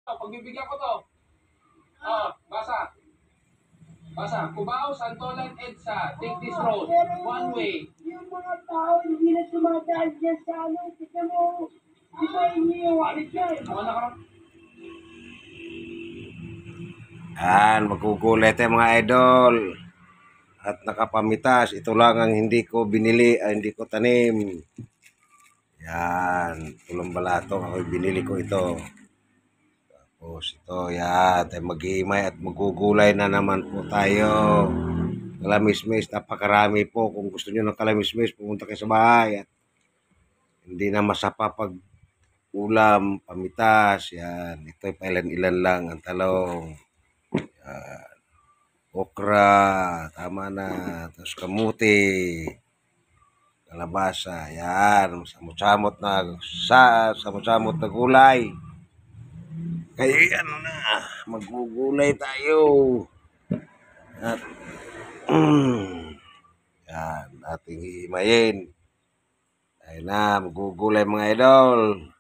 Pagbibigyan ko to. Oh, basa. Basa. Cubao, Santolan, EDSA. Take this road. One way. Yung mga tao, hindi na sumadaan dyan sa ano. Tignan mo, di ba iniiwalit yan? Ako na ka. Yan, magkukulit mga idol. At nakapamitas. Ito lang ang hindi ko binili, hindi ko tanim. Yan, tulong balatong ako binili ko ito. Tapos ito, yan, tayo mag-iimay at magugulay na naman po tayo. Kalamismis, napakarami po. Kung gusto nyo ng kalamismis, pumunta kayo sa bahay. At hindi na masapa pag ulam, pamitas. Yan, ito pailan-ilan lang ang talong. Yan. Okra, tama na. Tapos kamuti. Kalabasa, yan. Samot-samot na gulay. Kaya ano na, magugulay tayo. At, yan, ating hihimayin. Ayun na, magugulay mga idol.